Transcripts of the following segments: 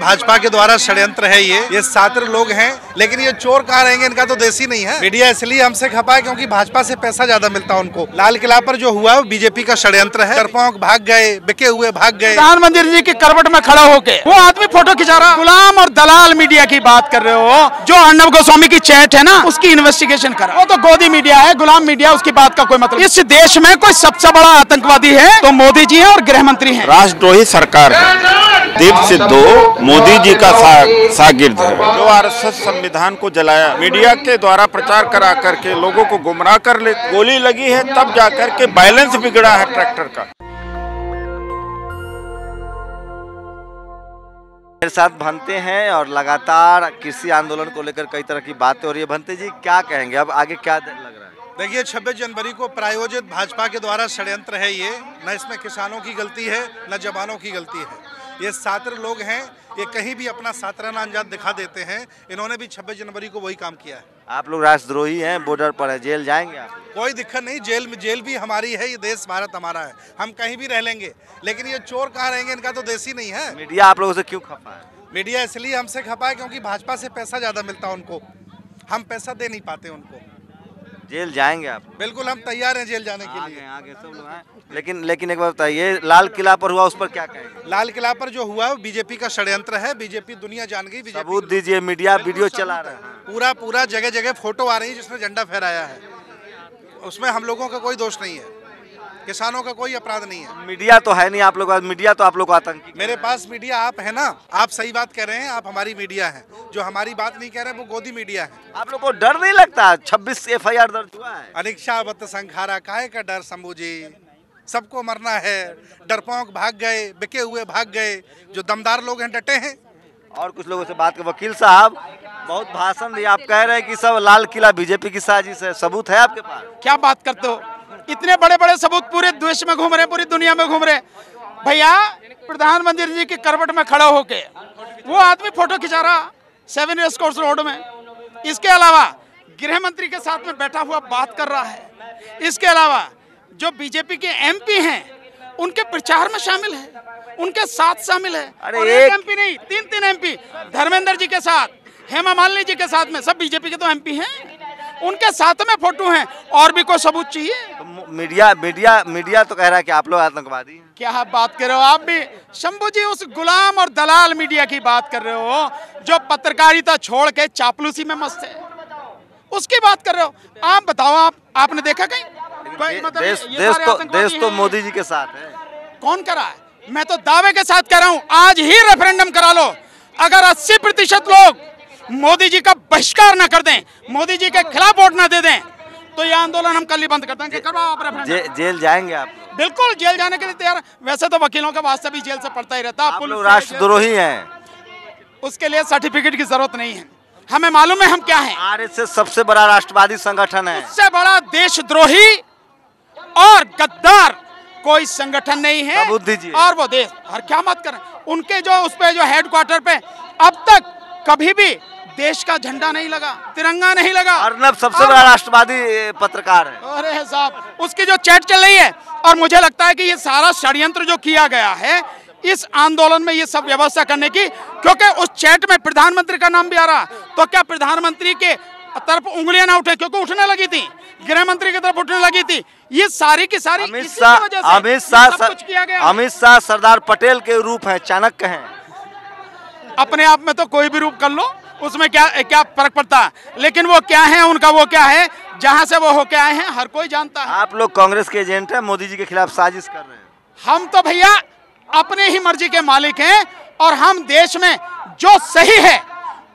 भाजपा के द्वारा षड्यंत्र है ये छात्र लोग हैं, लेकिन ये चोर कहाँ रहेंगे, इनका तो देश ही नहीं है। मीडिया इसलिए हमसे खपा है क्योंकि भाजपा से पैसा ज्यादा मिलता है उनको। लाल किला पर जो हुआ वो बीजेपी का षड्यंत्र है। डरपोक भाग गए, बिके हुए भाग गए। प्रधानमंत्री जी की करवट में खड़ा होके वो आदमी फोटो खिंचा रहा। गुलाम और दलाल मीडिया की बात कर रहे हो। जो अर्नब गोस्वामी की चैट है ना, उसकी इन्वेस्टिगेशन करा। वो तो गोदी मीडिया है, गुलाम मीडिया, उसकी बात का कोई मतलब। इस देश में कोई सबसे बड़ा आतंकवादी है तो मोदी जी है और गृह मंत्री है। राष्ट्रद्रोही सरकार है। दीप सिद्धू मोदी जी का शागिर्द है, जो आरएसएस संविधान को जलाया, मीडिया के द्वारा प्रचार करा करके लोगों को गुमराह कर ले। गोली लगी है तब जाकर के बैलेंस बिगड़ा है ट्रैक्टर का। मेरे साथ भंते हैं और लगातार कृषि आंदोलन को लेकर कई तरह की बातें हो रही है। भंते जी क्या कहेंगे, अब आगे क्या लग रहा है? देखिए, 26 जनवरी को प्रायोजित भाजपा के द्वारा षड्यंत्र है ये। न इसमें किसानों की गलती है, न जवानों की गलती है। ये छात्र लोग हैं, ये कहीं भी अपना सातराना अंजाम दिखा देते हैं। इन्होंने भी 26 जनवरी को वही काम किया है। आप लोग राष्ट्रद्रोही हैं, बॉर्डर पर है, जेल जाएंगे आप? कोई दिक्कत नहीं, जेल भी हमारी है। ये देश भारत हमारा है, हम कहीं भी रह लेंगे। लेकिन ये चोर कहाँ रहेंगे, इनका तो देश ही नहीं है। मीडिया आप लोगों से क्यों खफा है? मीडिया इसलिए हमसे खपा है क्योंकि भाजपा से पैसा ज्यादा मिलता है उनको। हम पैसा दे नहीं पाते उनको। जेल जाएंगे आप? बिल्कुल, हम तैयार हैं जेल जाने के लिए। आगे सब लोग हैं। लेकिन एक बार बताइए, लाल किला पर हुआ, उस पर क्या कहेंगे? लाल किला पर जो हुआ वो बीजेपी का षड्यंत्र है। बीजेपी दुनिया जान गई। सबूत दीजिए, मीडिया वीडियो चला रहा है। पूरा जगह जगह फोटो आ रही है जिसमें झंडा फहराया है। उसमें हम लोगों का कोई दोष नहीं है, किसानों का कोई अपराध नहीं है। मीडिया तो है नहीं आप लोग, मीडिया तो आप लोग को आतंकी। मेरे पास मीडिया आप है ना, आप सही बात कह रहे हैं, आप हमारी मीडिया है। जो हमारी बात नहीं कह रहे वो गोदी मीडिया है। आप लोग को डर नहीं लगता? 26 FIR दर्ज हुआ है। अनिच्छावत संखारा, काहे का डर शंभू जी, सबको मरना है। डरपोक भाग गए, बिके हुए भाग गए। जो दमदार लोग हैं डटे हैं। और कुछ लोगों से बात कर, वकील साहब बहुत भाषण दिया, आप कह रहे हैं कि सब लाल किला बीजेपी की साजिश है। सबूत है आपके पास? क्या बात करते हो, इतने बड़े बड़े सबूत पूरे देश में घूम रहे, पूरी दुनिया में घूम रहे। भैया, प्रधानमंत्री जी की करवट में खड़ा होके वो आदमी फोटो खिंचा रहा 7 रेस कोर्स रोड में। इसके अलावा गृह मंत्री के साथ में बैठा हुआ बात कर रहा है। इसके अलावा जो बीजेपी के MP हैं उनके प्रचार में शामिल है, उनके साथ शामिल है। अरे एक MP नहीं, 3 MP, धर्मेंद्र जी के साथ, हेमा मालिनी जी के साथ में, सब बीजेपी के तो MP हैं, उनके साथ में फोटो हैं। और भी कोई सबूत चाहिए? तो मीडिया तो कह रहा है कि आप लोग आतंकवादी हैं। क्या बात कर रहे हो आप भी? शंभू जी, उस गुलाम और दलाल मीडिया की बात कर रहे हो जो पत्रकारिता छोड़ के चापलूसी में मस्त है, उसकी बात कर रहे हो। आप बताओ, आपने देखा कहीं कोई मतलब देश तो मोदी जी के साथ है। कौन करा है? मैं तो दावे के साथ कह रहा हूं, आज ही रेफरेंडम करा लो। अगर 80% लोग मोदी जी का बहिष्कार ना कर दें, मोदी जी के खिलाफ वोट ना दे दें, तो ये आंदोलन हम कल ही बंद कर देंगे। करवाओ आप रेफरेंडम। जेल जाएंगे आप? बिल्कुल, जेल जाने के लिए तैयार। वैसे तो वकीलों का वास्ता भी जेल से पड़ता ही रहता। आप लोग राष्ट्रद्रोही हैं, उसके लिए सर्टिफिकेट की जरूरत नहीं है। हमें मालूम है हम क्या हैं। आरएसएस सबसे बड़ा राष्ट्रवादी संगठन है। उससे बड़ा देशद्रोही और गद्दार कोई संगठन नहीं है। और वो देश, और क्या मत करें, उनके जो उस पे जो हेडक्वार्टर पे अब तक कभी भी देश का झंडा नहीं लगा, तिरंगा नहीं लगा। अर्नब सबसे बड़ा राष्ट्रवादी पत्रकार है। अरे साहब, उसकी जो चैट चल रही है, और मुझे लगता है कि ये सारा षड्यंत्र जो किया गया है इस आंदोलन में, ये सब व्यवस्था करने की, क्योंकि उस चैट में प्रधानमंत्री का नाम भी आ रहा। तो क्या प्रधानमंत्री के तरफ उंगलियां ना उठे, क्योंकि उठने लगी थी, गृह मंत्री की तरफ उठने लगी थी। ये सारी की सारी अमित शाह सरदार पटेल के रूप है, चाणक्य हैं। अपने आप में तो कोई भी रूप कर लो, उसमें क्या फर्क पड़ता है। लेकिन वो क्या है, उनका वो क्या है, जहां से वो होके आए हैं हर कोई जानता है। आप लोग कांग्रेस के एजेंट हैं, मोदी जी के खिलाफ साजिश कर रहे हैं। हम तो भैया अपने ही मर्जी के मालिक हैं, और हम देश में जो सही है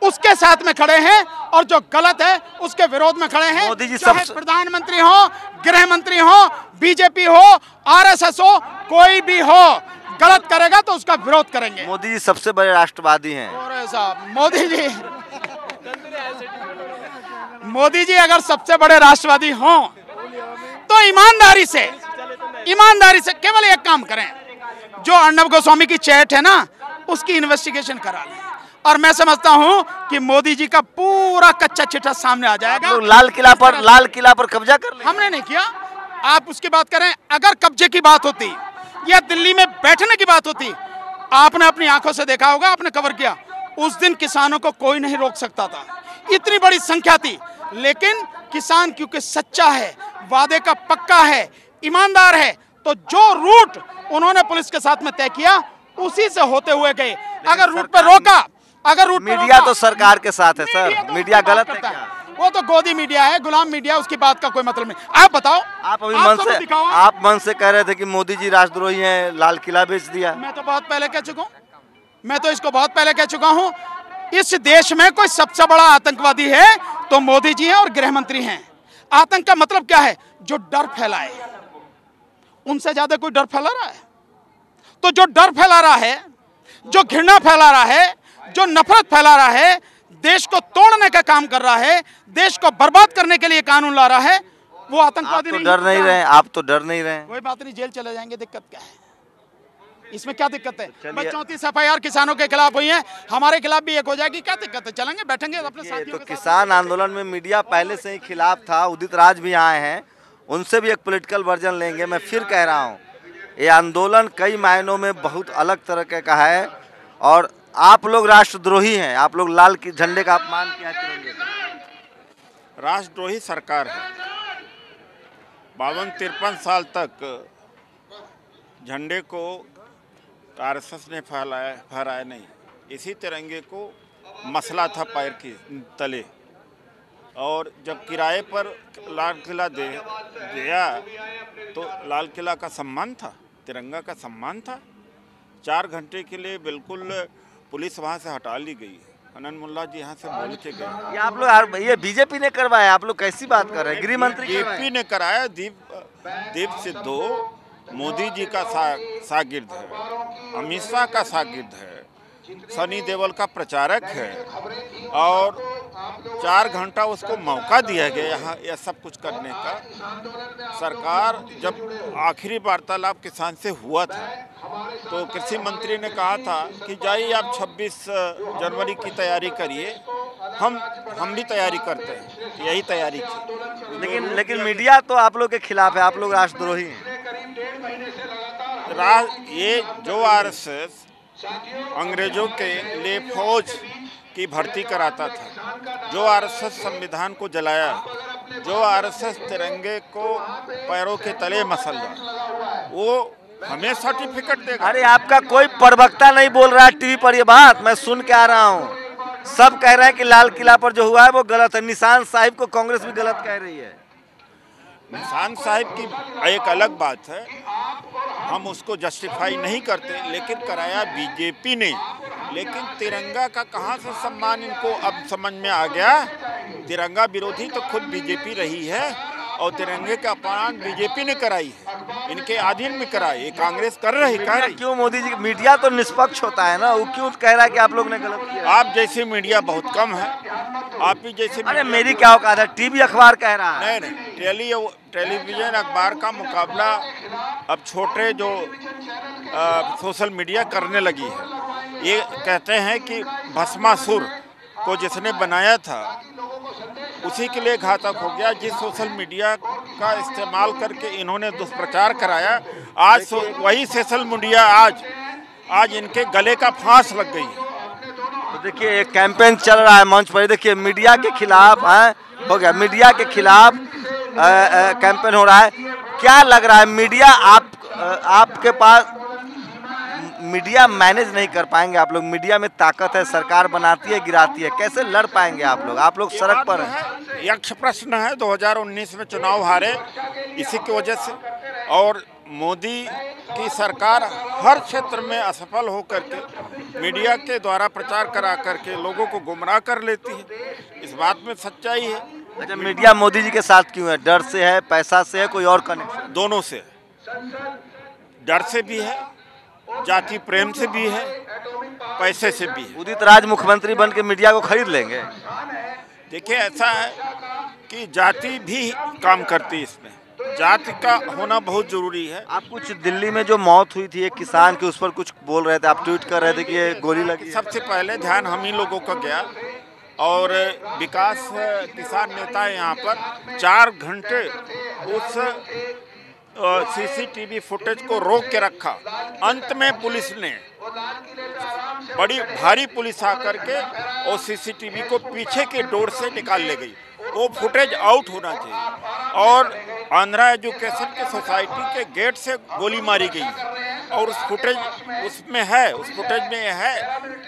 उसके साथ में खड़े हैं, और जो गलत है उसके विरोध में खड़े हैं। मोदी जी चाहे प्रधानमंत्री हो, गृह मंत्री हो, बीजेपी हो, RSS हो, कोई भी हो, गलत करेगा तो उसका विरोध करेंगे। मोदी जी सबसे बड़े राष्ट्रवादी हैं। अरे साहब, मोदी जी अगर सबसे बड़े राष्ट्रवादी हों तो ईमानदारी से केवल एक काम करें, जो अर्नब गोस्वामी की चैट है ना, उसकी इन्वेस्टिगेशन करा लें। और मैं समझता हूं कि मोदी जी का पूरा कच्चा चिट्ठा सामने आ जाएगा। लाल किला पर कब्जा कर लिया। हमने नहीं किया, आप उसकी बात करें। अगर कब्जे की बात होती या दिल्ली में बैठने की बात होती आपने अपनी आंखों से देखा होगा, आपने कवर किया, उस दिन किसानों को कोई नहीं रोक सकता था, इतनी बड़ी संख्या थी। लेकिन किसान क्योंकि सच्चा है, वादे का पक्का है, ईमानदार है, तो जो रूट उन्होंने पुलिस के साथ में तय किया उसी से होते हुए गए। अगर रूट पे रोका, अगर रूट मीडिया तो सरकार के साथ है सर, मीडिया गलत है क्या? वो तो गोदी मीडिया है, गुलाम मीडिया, उसकी बात का कोई मतलब नहीं। आप बताओ, आप अभी मन से कह रहे थे कि मोदी जी राष्ट्रद्रोही हैं, लाल किला बेच दिया। मैं तो बहुत पहले कह चुका हूँ, मैं तो इसको बहुत पहले कह चुका हूँ। इस देश में कोई सबसे बड़ा आतंकवादी है तो मोदी जी हैं और गृह मंत्री हैं। आतंक का मतलब क्या है? जो डर फैलाए। उनसे ज्यादा कोई डर फैला रहा है? तो जो डर फैला रहा है, जो घृणा फैला रहा है, जो नफरत फैला रहा है, देश को तोड़ने का काम कर रहा है, देश को बर्बाद करने के लिए कानून ला रहा है, वो आतंकवादी नहीं। डर नहीं रहे आप, तो डर नहीं रहे। कोई बात नहीं, जेल चले जाएंगे, दिक्कत क्या है? इसमें क्या दिक्कत है? 34 FIR किसानों के खिलाफ हुई है, हमारे खिलाफ भी एक हो जाएगी, क्या दिक्कत है? चलेंगे, बैठेंगे अपने साथियों तो किसान आंदोलन में मीडिया पहले से ही खिलाफ था, उदित राज भी आए हैं, उनसे भी एक पॉलिटिकल वर्जन लेंगे। मैं फिर कह रहा हूँ, ये आंदोलन कई मायनों में बहुत अलग तरह का है और आप लोग राष्ट्रद्रोही हैं। आप लोग लाल की झंडे का अपमान किया, तिरंगे का। राष्ट्रद्रोही सरकार है। 52-53 साल तक झंडे को आरएसएस ने फहराया नहीं, इसी तिरंगे को मसला था पैर के तले। और जब किराए पर लाल किला दिया तो लाल किला का सम्मान था, तिरंगा का सम्मान था। 4 घंटे के लिए बिल्कुल पुलिस वहाँ से हटा ली गई। अनंत मुल्ला जी यहाँ से बोल के गए। ये आप लोग, ये बीजेपी ने करवाया, आप लोग कैसी बात कर रहे हैं? गृह मंत्री बीजेपी ने कराया। दीप सिद्धू मोदी जी का शागिर्द है, अमित शाह का शागिर्द है, सनी देओल का प्रचारक है और 4 घंटा उसको मौका दिया गया यहाँ यह सब कुछ करने का। सरकार जब आखिरी वार्तालाप किसान से हुआ था तो कृषि मंत्री ने कहा था कि जाइए आप 26 जनवरी की तैयारी करिए, हम भी तैयारी करते हैं। यही तैयारी थी। लेकिन मीडिया तो आप लोग के खिलाफ है, आप लोग राष्ट्रद्रोही हैं। ये जो आरएसएस अंग्रेजों के लिए फौज की भर्ती कराता था, जो आरएसएस संविधान को जलाया, जो आरएसएस तिरंगे को पैरों के तले मसल रहा, वो हमें सर्टिफिकेट देगा। अरे आपका कोई प्रवक्ता नहीं बोल रहा है टीवी पर ये बात, मैं सुन के आ रहा हूँ। सब कह रहे हैं कि लाल किला पर जो हुआ है वो गलत है। निशान साहिब को कांग्रेस भी गलत कह रही है। निशान साहिब की एक अलग बात है, हम उसको जस्टिफाई नहीं करते, लेकिन कराया बीजेपी ने। लेकिन तिरंगा का कहाँ से सम्मान इनको अब समझ में आ गया? तिरंगा विरोधी तो खुद बीजेपी रही है और तिरंगे का अपमान बीजेपी ने कराई है, इनके अधीन में कराई, ये कांग्रेस कर रही। क्यों मोदी जी? मीडिया तो निष्पक्ष होता है ना, वो क्यों कह रहा है कि आप लोग ने गलत किया? आप जैसे मीडिया बहुत कम है, आप ही जैसे। अरे मेरी क्या औकात है? टीवी अखबार कह रहा है। नहीं, टेलीविजन अखबार का मुकाबला अब छोटे जो सोशल मीडिया करने लगी है। ये कहते हैं कि भस्मासुर को जिसने बनाया था उसी के लिए घातक हो गया। जिस सोशल मीडिया का इस्तेमाल करके इन्होंने दुष्प्रचार कराया, आज वही सोशल मीडिया आज इनके गले का फांस लग गई है। तो देखिए एक कैंपेन चल रहा है मंच पर, देखिए मीडिया के खिलाफ हो गया, मीडिया के खिलाफ कैंपेन हो रहा है। क्या लग रहा है मीडिया आपके पास मीडिया मैनेज नहीं कर पाएंगे आप लोग? मीडिया में ताकत है, सरकार बनाती है, गिराती है, कैसे लड़ पाएंगे आप लोग? आप लोग सड़क पर हैं। यक्ष प्रश्न है। 2019 में चुनाव हारे इसी की वजह से, और मोदी की सरकार हर क्षेत्र में असफल होकर के मीडिया के द्वारा प्रचार करा करके लोगों को गुमराह कर लेती है। इस बात में सच्चाई है। अच्छा, मीडिया मोदी जी के साथ क्यों है? डर से है, पैसा से है, कोई और कनेक्शन? दोनों से। डर से भी है, जाति प्रेम से भी है, पैसे से भी है। उदित राज मुख्यमंत्री बन के मीडिया को खरीद लेंगे? देखिए ऐसा है कि जाति भी काम करती है इसमें, जाति का होना बहुत जरूरी है। आप कुछ दिल्ली में जो मौत हुई थी एक किसान की, उस पर कुछ बोल रहे थे, आप ट्वीट कर रहे थे कि ये गोली लगी। सबसे पहले ध्यान हम ही लोगों का गया और विकास किसान नेता है यहाँ पर 4 घंटे उस सीसीटीवी फुटेज को रोक के रखा। अंत में पुलिस ने बड़ी भारी पुलिस आकर के और सीसीटीवी को पीछे के डोर से निकाल ले गई। वो फुटेज आउट होना चाहिए। और आंध्रा एजुकेशन के सोसाइटी के गेट से गोली मारी गई और उस फुटेज उसमें है, उस फुटेज में है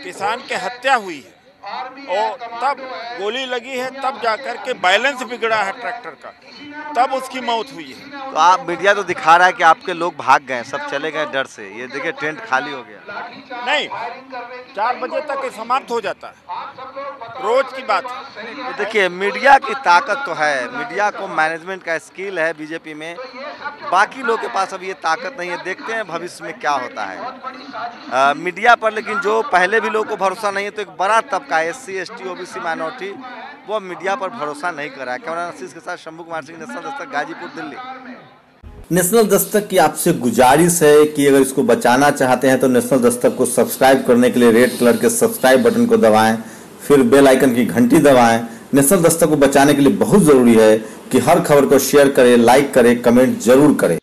किसान की हत्या हुई है और तब गोली लगी है, तब जाकर के बैलेंस बिगड़ा है ट्रैक्टर का, तब उसकी मौत हुई है। तो आप मीडिया तो दिखा रहा है कि आपके लोग भाग गए, सब चले गए डर से। ये देखिए टेंट खाली हो गया। नहीं, 4 बजे तक ये समाप्त हो जाता है, रोज की बात है। तो देखिए मीडिया की ताकत तो है, मीडिया को मैनेजमेंट का स्किल है बीजेपी में, बाकी लोग के पास अब ये ताकत नहीं है। देखते हैं भविष्य में क्या होता है मीडिया पर। लेकिन जो पहले भी लोगों को भरोसा नहीं है, तो एक बड़ा तबका SC ST OBC माइनॉरिटी वो मीडिया पर भरोसा नहीं कर रहा है। कैमरा नसीस के साथ शंभू कुमार सिंह, नेशनल दस्तक, गाजीपुर, दिल्ली। नेशनल दस्तक की आपसे गुजारिश है कि अगर इसको बचाना चाहते हैं तो नेशनल दस्तक को सब्सक्राइब करने के लिए रेड कलर के सब्सक्राइब बटन को दबाएं, फिर बेल आइकन की घंटी दबाएं। नेशनल दस्तक को बचाने के लिए बहुत जरूरी है कि हर खबर को शेयर करें, लाइक करें, कमेंट जरूर करें।